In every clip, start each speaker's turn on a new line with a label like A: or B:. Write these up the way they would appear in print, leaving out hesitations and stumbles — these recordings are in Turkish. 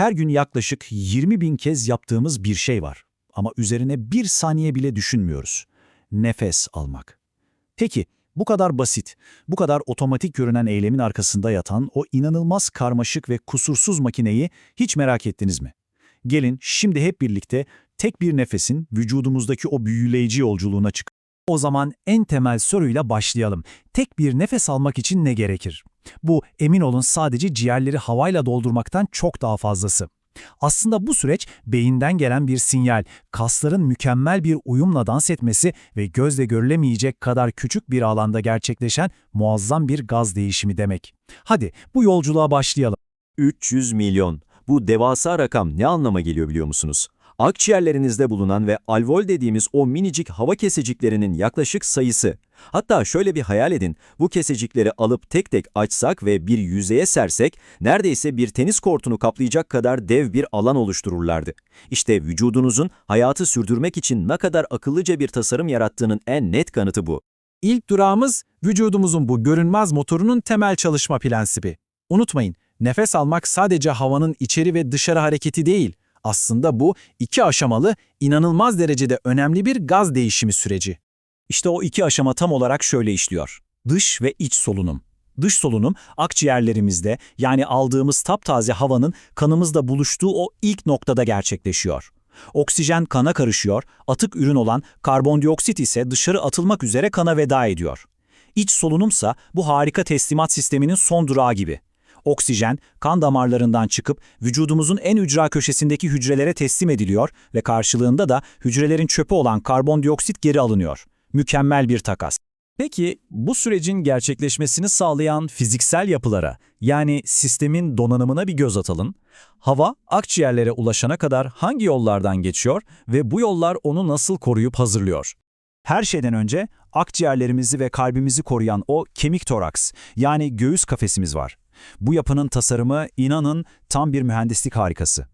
A: Her gün yaklaşık 20.000 kez yaptığımız bir şey var. Ama üzerine bir saniye bile düşünmüyoruz. Nefes almak. Peki, bu kadar basit, bu kadar otomatik görünen eylemin arkasında yatan o inanılmaz karmaşık ve kusursuz makineyi hiç merak ettiniz mi? Gelin şimdi hep birlikte tek bir nefesin vücudumuzdaki o büyüleyici yolculuğuna çıkalım. O zaman en temel soruyla başlayalım. Tek bir nefes almak için ne gerekir? Bu, emin olun, sadece ciğerleri havayla doldurmaktan çok daha fazlası. Aslında bu süreç beyinden gelen bir sinyal, kasların mükemmel bir uyumla dans etmesi ve gözle görülemeyecek kadar küçük bir alanda gerçekleşen muazzam bir gaz değişimi demek. Hadi bu yolculuğa başlayalım.
B: 300 milyon. Bu devasa rakam ne anlama geliyor biliyor musunuz? Akciğerlerinizde bulunan ve alveol dediğimiz o minicik hava keseciklerinin yaklaşık sayısı. Hatta şöyle bir hayal edin, bu kesecikleri alıp tek tek açsak ve bir yüzeye sersek, neredeyse bir tenis kortunu kaplayacak kadar dev bir alan oluştururlardı. İşte vücudunuzun hayatı sürdürmek için ne kadar akıllıca bir tasarım yarattığının en net kanıtı bu.
A: İlk durağımız vücudumuzun bu görünmez motorunun temel çalışma prensibi. Unutmayın, nefes almak sadece havanın içeri ve dışarı hareketi değil. Aslında bu iki aşamalı, inanılmaz derecede önemli bir gaz değişimi süreci. İşte o iki aşama tam olarak şöyle işliyor. Dış ve iç solunum. Dış solunum, akciğerlerimizde, yani aldığımız taptaze havanın kanımızda buluştuğu o ilk noktada gerçekleşiyor. Oksijen kana karışıyor, atık ürün olan karbondioksit ise dışarı atılmak üzere kana veda ediyor. İç solunumsa bu harika teslimat sisteminin son durağı gibi. Oksijen, kan damarlarından çıkıp vücudumuzun en ücra köşesindeki hücrelere teslim ediliyor ve karşılığında da hücrelerin çöpü olan karbondioksit geri alınıyor. Mükemmel bir takas. Peki bu sürecin gerçekleşmesini sağlayan fiziksel yapılara, yani sistemin donanımına bir göz atalım. Hava akciğerlere ulaşana kadar hangi yollardan geçiyor ve bu yollar onu nasıl koruyup hazırlıyor? Her şeyden önce akciğerlerimizi ve kalbimizi koruyan o kemik toraks, yani göğüs kafesimiz var. Bu yapının tasarımı, inanın, tam bir mühendislik harikası.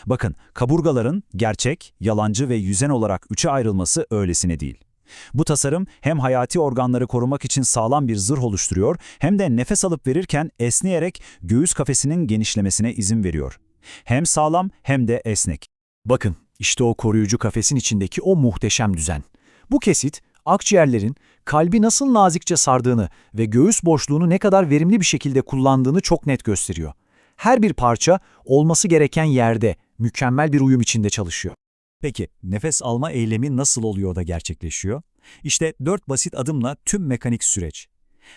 A: Bakın, kaburgaların gerçek, yalancı ve yüzen olarak üçe ayrılması öylesine değil. Bu tasarım hem hayati organları korumak için sağlam bir zırh oluşturuyor, hem de nefes alıp verirken esneyerek göğüs kafesinin genişlemesine izin veriyor. Hem sağlam hem de esnek. Bakın, işte o koruyucu kafesin içindeki o muhteşem düzen. Bu kesit, akciğerlerin kalbi nasıl nazikçe sardığını ve göğüs boşluğunu ne kadar verimli bir şekilde kullandığını çok net gösteriyor. Her bir parça olması gereken yerde, mükemmel bir uyum içinde çalışıyor. Peki, nefes alma eylemi nasıl oluyor da gerçekleşiyor? İşte 4 basit adımla tüm mekanik süreç.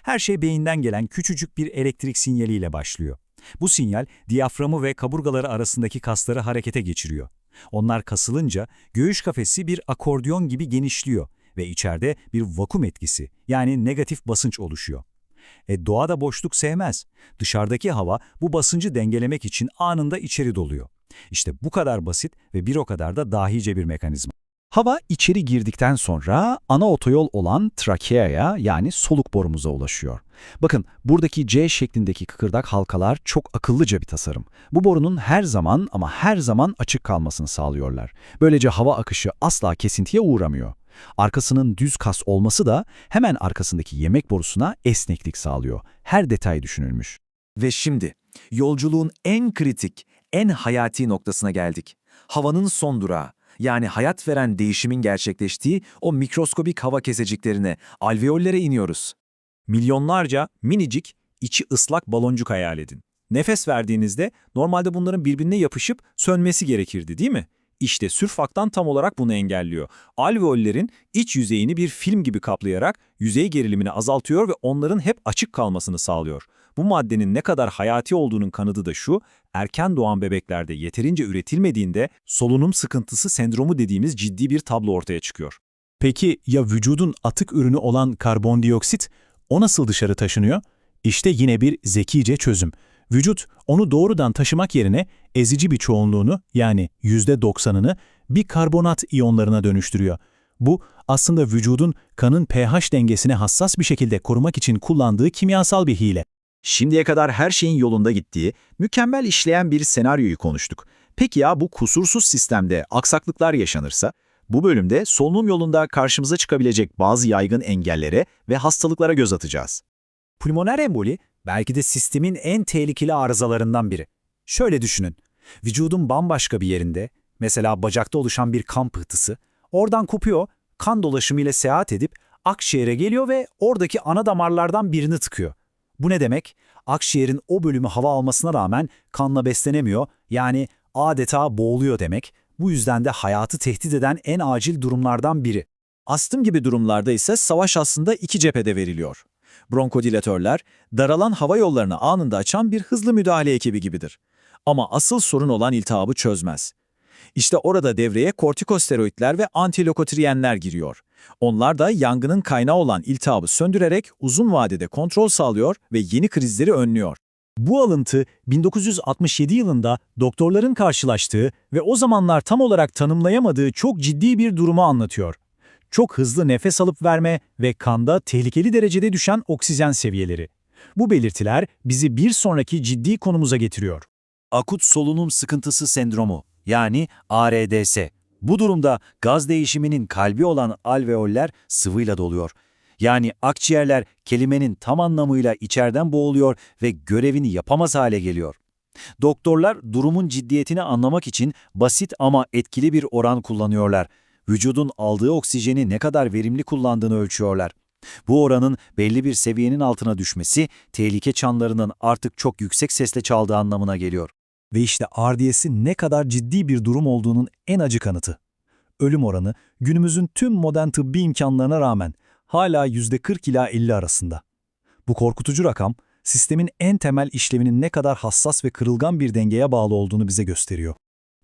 A: Her şey beyinden gelen küçücük bir elektrik sinyaliyle başlıyor. Bu sinyal, diyaframı ve kaburgaları arasındaki kasları harekete geçiriyor. Onlar kasılınca göğüs kafesi bir akordeon gibi genişliyor ve içeride bir vakum etkisi, yani negatif basınç oluşuyor. Doğa da boşluk sevmez. Dışarıdaki hava bu basıncı dengelemek için anında içeri doluyor. İşte bu kadar basit ve bir o kadar da dahice bir mekanizma. Hava içeri girdikten sonra ana otoyol olan trakeaya, yani soluk borumuza ulaşıyor. Bakın, buradaki C şeklindeki kıkırdak halkalar çok akıllıca bir tasarım. Bu borunun her zaman ama her zaman açık kalmasını sağlıyorlar. Böylece hava akışı asla kesintiye uğramıyor. Arkasının düz kas olması da hemen arkasındaki yemek borusuna esneklik sağlıyor. Her detay düşünülmüş.
C: Ve şimdi yolculuğun en kritik, en hayati noktasına geldik. Havanın son durağı, yani hayat veren değişimin gerçekleştiği o mikroskobik hava keseciklerine, alveollere iniyoruz.
A: Milyonlarca minicik, içi ıslak baloncuk hayal edin. Nefes verdiğinizde normalde bunların birbirine yapışıp sönmesi gerekirdi, değil mi? İşte sürfaktan tam olarak bunu engelliyor. Alveollerin iç yüzeyini bir film gibi kaplayarak yüzey gerilimini azaltıyor ve onların hep açık kalmasını sağlıyor. Bu maddenin ne kadar hayati olduğunun kanıtı da şu: erken doğan bebeklerde yeterince üretilmediğinde solunum sıkıntısı sendromu dediğimiz ciddi bir tablo ortaya çıkıyor. Peki ya vücudun atık ürünü olan karbondioksit? O nasıl dışarı taşınıyor? İşte yine bir zekice çözüm. Vücut onu doğrudan taşımak yerine ezici bir çoğunluğunu, yani %90'ını bikarbonat iyonlarına dönüştürüyor. Bu aslında vücudun kanın pH dengesine hassas bir şekilde korumak için kullandığı kimyasal bir hile.
D: Şimdiye kadar her şeyin yolunda gittiği, mükemmel işleyen bir senaryoyu konuştuk. Peki ya bu kusursuz sistemde aksaklıklar yaşanırsa? Bu bölümde solunum yolunda karşımıza çıkabilecek bazı yaygın engellere ve hastalıklara göz atacağız.
A: Pulmoner emboli belki de sistemin en tehlikeli arızalarından biri. Şöyle düşünün, Vücudun bambaşka bir yerinde, mesela bacakta oluşan bir kan pıhtısı, oradan kopuyor, kan dolaşımıyla seyahat edip akciğere geliyor ve oradaki ana damarlardan birini tıkıyor. Bu ne demek? Akciğerin o bölümü hava almasına rağmen kanla beslenemiyor, yani adeta boğuluyor demek. Bu yüzden de hayatı tehdit eden en acil durumlardan biri. Astım gibi durumlarda ise savaş aslında iki cephede veriliyor. Bronkodilatörler, daralan hava yollarını anında açan bir hızlı müdahale ekibi gibidir. Ama asıl sorun olan iltihabı çözmez. İşte orada devreye kortikosteroidler ve antilokotriyenler giriyor. Onlar da yangının kaynağı olan iltihabı söndürerek uzun vadede kontrol sağlıyor ve yeni krizleri önlüyor. Bu alıntı 1967 yılında doktorların karşılaştığı ve o zamanlar tam olarak tanımlayamadığı çok ciddi bir durumu anlatıyor. Çok hızlı nefes alıp verme ve kanda tehlikeli derecede düşen oksijen seviyeleri. Bu belirtiler bizi bir sonraki ciddi konumuza getiriyor.
E: Akut solunum sıkıntısı sendromu, yani ARDS. Bu durumda gaz değişiminin kalbi olan alveoller sıvıyla doluyor. Yani akciğerler kelimenin tam anlamıyla içeriden boğuluyor ve görevini yapamaz hale geliyor. Doktorlar durumun ciddiyetini anlamak için basit ama etkili bir oran kullanıyorlar. Vücudun aldığı oksijeni ne kadar verimli kullandığını ölçüyorlar. Bu oranın belli bir seviyenin altına düşmesi, tehlike çanlarının artık çok yüksek sesle çaldığı anlamına geliyor.
A: Ve işte RDS'in ne kadar ciddi bir durum olduğunun en acı kanıtı. Ölüm oranı günümüzün tüm modern tıbbi imkanlarına rağmen hala %40 ila 50 arasında. Bu korkutucu rakam, sistemin en temel işlevinin ne kadar hassas ve kırılgan bir dengeye bağlı olduğunu bize gösteriyor.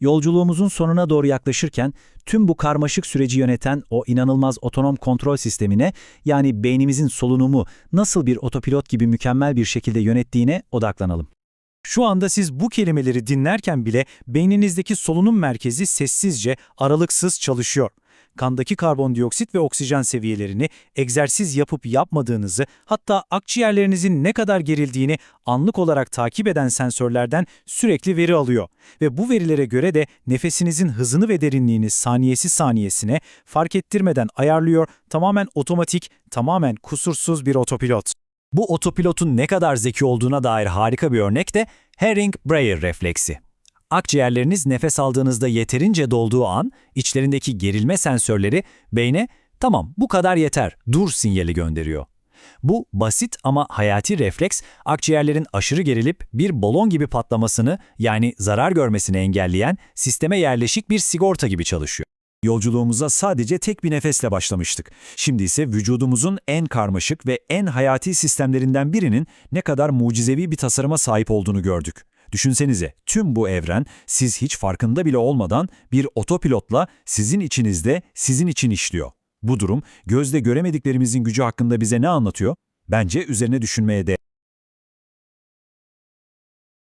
A: Yolculuğumuzun sonuna doğru yaklaşırken tüm bu karmaşık süreci yöneten o inanılmaz otonom kontrol sistemine, yani beynimizin solunumu nasıl bir otopilot gibi mükemmel bir şekilde yönettiğine odaklanalım. Şu anda siz bu kelimeleri dinlerken bile beyninizdeki solunum merkezi sessizce, aralıksız çalışıyor. Kandaki karbondioksit ve oksijen seviyelerini, egzersiz yapıp yapmadığınızı, hatta akciğerlerinizin ne kadar gerildiğini anlık olarak takip eden sensörlerden sürekli veri alıyor. Ve bu verilere göre de nefesinizin hızını ve derinliğini saniyesi saniyesine fark ettirmeden ayarlıyor, tamamen otomatik, tamamen kusursuz bir otopilot. Bu otopilotun ne kadar zeki olduğuna dair harika bir örnek de Herring-Breyer refleksi. Akciğerleriniz nefes aldığınızda yeterince dolduğu an, içlerindeki gerilme sensörleri beyne "tamam bu kadar yeter, dur" sinyali gönderiyor. Bu basit ama hayati refleks, akciğerlerin aşırı gerilip bir balon gibi patlamasını, yani zarar görmesini engelleyen sisteme yerleşik bir sigorta gibi çalışıyor. Yolculuğumuza sadece tek bir nefesle başlamıştık. Şimdi ise vücudumuzun en karmaşık ve en hayati sistemlerinden birinin ne kadar mucizevi bir tasarıma sahip olduğunu gördük. Düşünsenize, tüm bu evren siz hiç farkında bile olmadan bir otopilotla sizin içinizde, sizin için işliyor. Bu durum gözle göremediklerimizin gücü hakkında bize ne anlatıyor? Bence üzerine düşünmeye değer.